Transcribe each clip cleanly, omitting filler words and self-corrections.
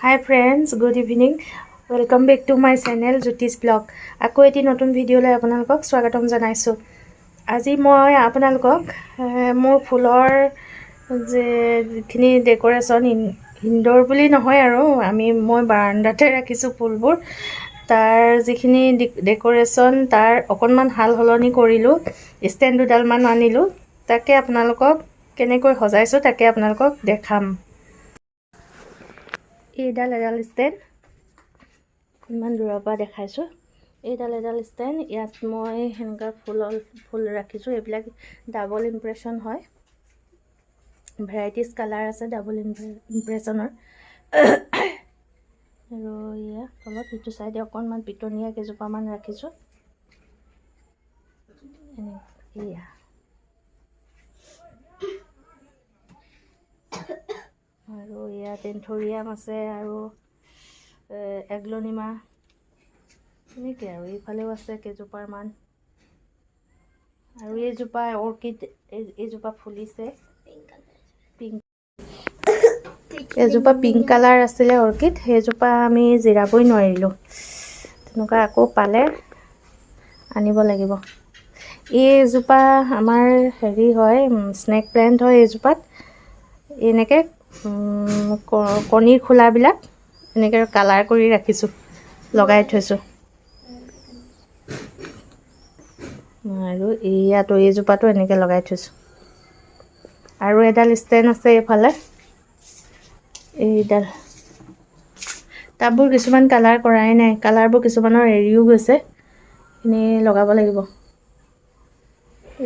Hi friends, good evening. Welcome back to my channel Jyoti's Blog. আকৌ এটি নতুন ভিডিঅ'লৈ আপোনালোকক স্বাগতম জনাইছোঁ। আজি মই আপোনালোকক মোৰ ফুলৰ যে যিখিনি ডেকোৰেশ্যন ইনডোৰ বুলি নহয় আৰু মই বাৰান্দাতে ৰাখিছোঁ ফুলবোৰ। তাৰ যিখিনি ডেকোৰেশ্যন তাৰ অকণমান হাল সলনি কৰিলোঁ, ষ্টেণ্ড দুডালমান আনিলোঁ। তাকে আপোনালোকক কেনেকৈ সজাইছোঁ তাকে আপোনালোকক দেখাম। এডাল ষ্টেণ্ড ইমান দূৰৰ পৰা দেখাইছোঁ। এডাল ষ্টেণ্ড, ইয়াত মই সেনেকুৱা ফুল ৰাখিছোঁ। এইবিলাক ডাবল ইমপ্ৰেশ্যন হয়, ভেৰাইটিজ কালাৰ আছে ডাবল ইমপ্ৰেশ্যনৰ। আৰু এয়া তলত ইটো চাইডে অকণমান পিটনীয়া কেইজোপামান ৰাখিছোঁ। এয়া আৰু ইয়াত এন্থৰিয়াম আছে আৰু এগ্লনিমা এনেকৈ আৰু এইফালেও আছে কেইজোপামান। আৰু এইজোপা অৰ্কিড, এইজোপা ফুলিছে এজোপা পিংক কালাৰ আছিলে অৰ্কিড, সেইজোপা আমি জিৰাবই নোৱাৰিলোঁ। তেনেকুৱা আকৌ পালে আনিব লাগিব। এইজোপা আমাৰ হেৰি হয়, স্নেক প্লেণ্ট হয়। এইজোপাত এনেকৈ কণীৰ খোলাবিলাক এনেকৈ কালাৰ কৰি ৰাখিছোঁ, লগাই থৈছোঁ। আৰু ইয়াতো এইজোপাটো এনেকৈ লগাই থৈছোঁ। আৰু এডাল ষ্টেণ্ড আছে এইফালে, এইডাল টাববোৰ কিছুমান কালাৰ কৰাই নাই, কালাৰবোৰ কিছুমানৰ এৰিও গৈছে, সেইখিনি লগাব লাগিব।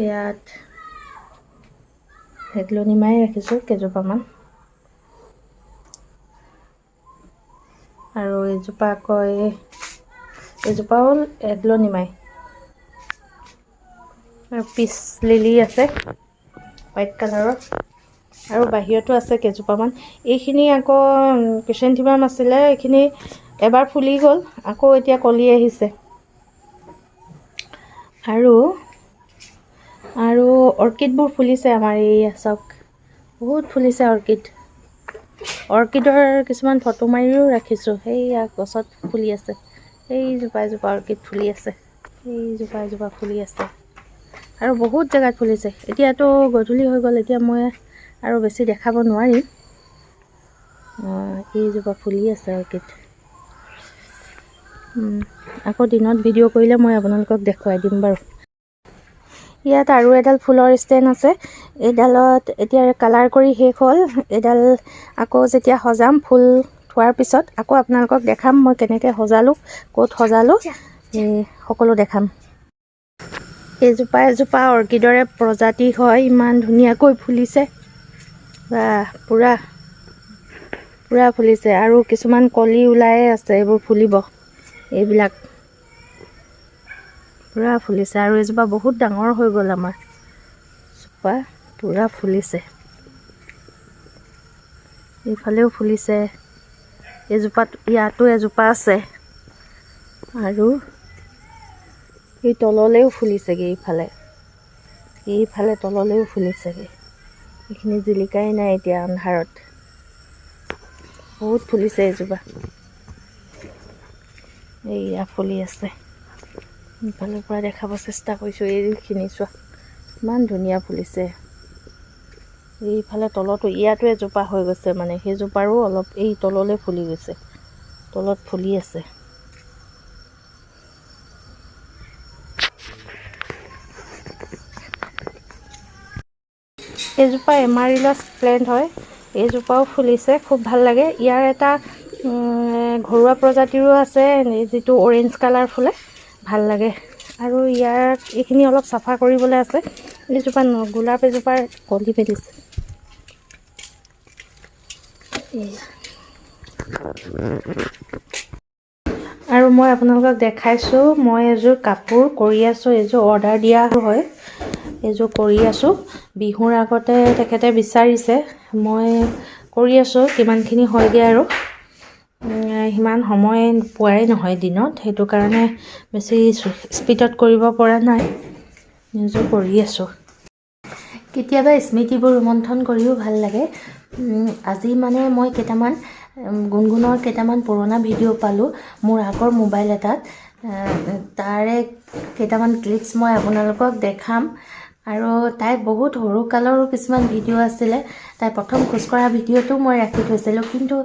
ইয়াত এগ্লনিমাই ৰাখিছোঁ কেইজোপামান। আৰু এইজোপা আকৌ এইজোপাও এগ্লনিমাই। আৰু পিচ লিলি আছে হোৱাইট কালাৰৰ। আৰু বাহিৰতো আছে কেইজোপামান। এইখিনি আকৌ ক্ৰিচেন্থেমাম আছিলে, এইখিনি এবাৰ ফুলি গ'ল, আকৌ এতিয়া কলি আহিছে। আৰু অৰ্কিডবোৰ ফুলিছে আমাৰ। এইয়া চাওক, বহুত ফুলিছে অৰ্কিড। অৰ্কিডৰ কিছুমান ফটো মাৰিও ৰাখিছোঁ। সেইয়া গছত ফুলি আছে, সেইজোপা এজোপা অৰ্কিড ফুলি আছে, সেইজোপা এজোপা ফুলি আছে। আৰু বহুত জেগাত ফুলিছে। এতিয়াতো গধূলি হৈ গ'ল, এতিয়া মই আৰু বেছি দেখাব নোৱাৰিম। এইজোপা ফুলি আছে অৰ্কিড। আকৌ দিনত ভিডিঅ' কৰিলে মই আপোনালোকক দেখুৱাই দিম বাৰু। ইয়াত আৰু এডাল ফুলৰ ষ্টেণ্ড আছে। এইডালত এতিয়া কালাৰ কৰি শেষ হ'ল। এইডাল আকৌ যেতিয়া সজাম, ফুল থোৱাৰ পিছত আকৌ আপোনালোকক দেখাম মই কেনেকৈ সজালোঁ, ক'ত সজালোঁ, সকলো দেখাম। এইজোপা এজোপা অৰ্কিডৰে প্ৰজাতি হয়, ইমান ধুনীয়াকৈ ফুলিছে বা পূৰা ফুলিছে। আৰু কিছুমান কলি ওলায়ে আছে, এইবোৰ ফুলিব, এইবিলাক পূৰা ফুলিছে। আৰু এইজোপা বহুত ডাঙৰ হৈ গ'ল আমাৰ, জোপা পূৰা ফুলিছে। এইফালেও ফুলিছে, এইজোপাত ইয়াতো এজোপা আছে। আৰু এই তললৈও ফুলিছেগৈ, এইফালে তললৈও ফুলিছেগৈ। এইখিনি জিলিকাই নাই এতিয়া আন্ধাৰত, বহুত ফুলিছে এইজোপা। এইয়া ফুলি আছে, ইফালৰ পৰা দেখাব চেষ্টা কৰিছোঁ। এইখিনি চোৱা, ইমান ধুনীয়া ফুলিছে। এইফালে তলতো ইয়াতো এজোপা হৈ গৈছে, মানে সেইজোপাৰো অলপ এই তললৈ ফুলি গৈছে, তলত ফুলি আছে। এইজোপা এমাৰিলাছ প্লেণ্ট হয়, এইজোপাও ফুলিছে, খুব ভাল লাগে। ইয়াৰ এটা ঘৰুৱা প্ৰজাতিৰো আছে, যিটো অৰেঞ্জ কালাৰ ফুলে, ভাল লাগে। আৰু ইয়াত এইখিনি অলপ চাফা কৰিবলৈ আছে। এইজোপা গোলাপ এজোপাৰ কলি পেলিছে। আৰু মই আপোনালোকক দেখাইছোঁ, মই এযোৰ কাপোৰ কৰি আছোঁ। এইযোৰ অৰ্ডাৰ দিয়া হয়, এইযোৰ কৰি আছোঁ। বিহুৰ আগতে তেখেতে বিচাৰিছে, মই কৰি আছোঁ। কিমানখিনি হয়গৈ আৰু সিমান সময় পোৱাই নহয় দিনত, সেইটো কাৰণে বেছি স্পীডত কৰিব পৰা নাই। এইযোৰ কৰি আছোঁ। কেতিয়াবা স্মৃতিবোৰ ৰোমন্থন কৰিও ভাল লাগে। আজি মানে মই কেইটামান গুণগুণৰ কেইটামান পুৰণা ভিডিঅ' পালোঁ মোৰ আগৰ মোবাইল এটাত। তাৰে কেইটামান ক্লিপছ মই আপোনালোকক দেখাম। আৰু তাই বহুত সৰু কালৰো কিছুমান ভিডিঅ' আছিলে। তাই প্ৰথম খোজকঢ়া ভিডিঅ'টো মই ৰাখি থৈছিলোঁ, কিন্তু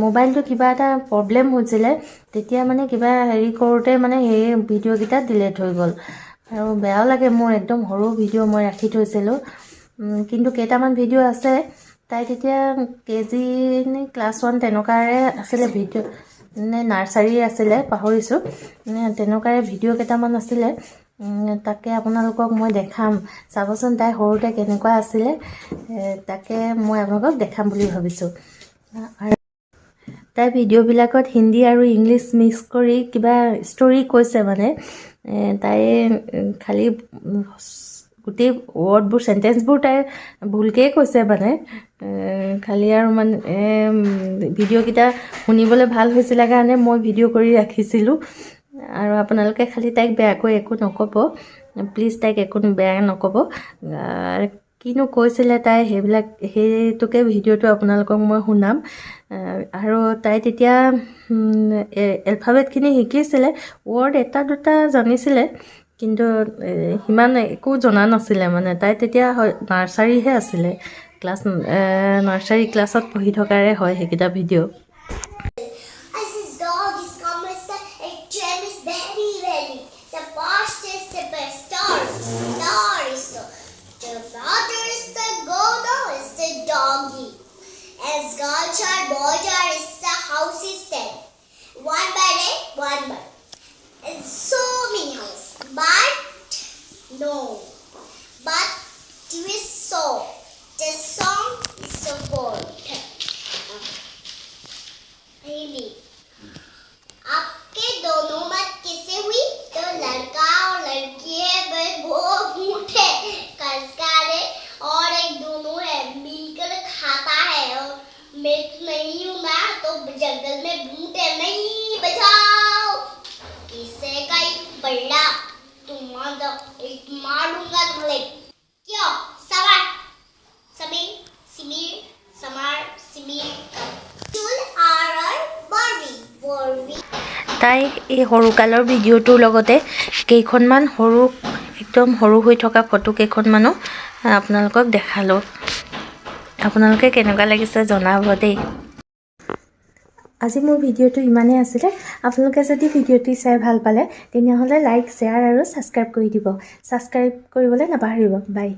মোবাইলটো কিবা এটা প্ৰব্লেম হৈছিলে, তেতিয়া মানে কিবা হেৰি কৰোঁতে মানে সেই ভিডিঅ'কেইটা ডিলেট হৈ গ'ল। আৰু বেয়াও লাগে, মোৰ একদম সৰু ভিডিঅ' মই ৰাখি থৈছিলোঁ। কিন্তু কেইটামান ভিডিঅ' আছে, তাই তেতিয়া কেজি নে ক্লাছ 1 তেনেকুৱাৰে আছিলে ভিডিঅ' নে নাৰ্চাৰী আছিলে পাহৰিছোঁ। তেনেকুৱাৰে ভিডিঅ' কেইটামান আছিলে, তাকে আপোনালোকক মই দেখাম। চাবচোন তাই সৰুতে কেনেকুৱা আছিলে, তাকে মই আপোনালোকক দেখাম বুলি ভাবিছোঁ। আৰু তাই ভিডিঅ'বিলাকত হিন্দী আৰু ইংলিছ মিক্স কৰি কিবা ষ্টৰি কৈছে, মানে তাই খালি গোটেই ৱৰ্ডবোৰ চেণ্টেঞ্চবোৰ তাই ভুলকৈয়ে কৈছে, মানে খালি আৰু মানে ভিডিঅ'কেইটা শুনিবলৈ ভাল হৈছিলে কাৰণে মই ভিডিঅ' কৰি ৰাখিছিলোঁ। আৰু আপোনালোকে খালি তাইক বেয়াকৈ একো নক'ব, প্লিজ তাইক একো বেয়া নক'ব। কিনো কৈছিলে তাই সেইটোকে ভিডিঅ'টো আপোনালোকক মই শুনাম। আৰু তাই তেতিয়া এলফাবেটখিনি শিকিছিলে, ৱৰ্ড এটা দুটা জানিছিলে, কিন্তু সিমান একো জনা নাছিলে। মানে তাই তেতিয়া নাৰ্চাৰীহে আছিলে, নাৰ্চাৰী ক্লাছত পঢ়ি থকাৰে হয় সেইকেইটা video'. As girls are, boys are, is the house is 10. One by day, one by. And so many houses. But no. But twist so. The song is so bold. Really. आपके दोनों मत किसे हुई तो लड़का और लड़की है, वो मूठे कसकारे और एक दोनों है मिलकर खाता है। और मैं नहीं हूँ मैं तो जंगल में बूटे नहीं बचाओ किसे कई बड़ा तुम्हारा एक मारूंगा तुम्हें क्यों सवार समीर सिमीर समार सिमीर चुल आर बर्वी बर्वी। তাই এই সৰুকালৰ ভিডিঅ'টোৰ লগতে কেইখনমান একদম সৰু হৈ থকা ফটো কেইখনমানো আপোনালোকক দেখালোঁ। আপোনালোকে কেনেকুৱা লাগিছে জনাব দেই। আজি মোৰ ভিডিঅ'টো ইমানেই আছিলে। আপোনালোকে যদি ভিডিঅ'টি চাই ভাল পালে তেনেহ'লে লাইক, শ্বেয়াৰ আৰু ছাবস্ক্ৰাইব কৰি দিব। ছাবস্ক্ৰাইব কৰিবলৈ নাপাহৰিব। বাই।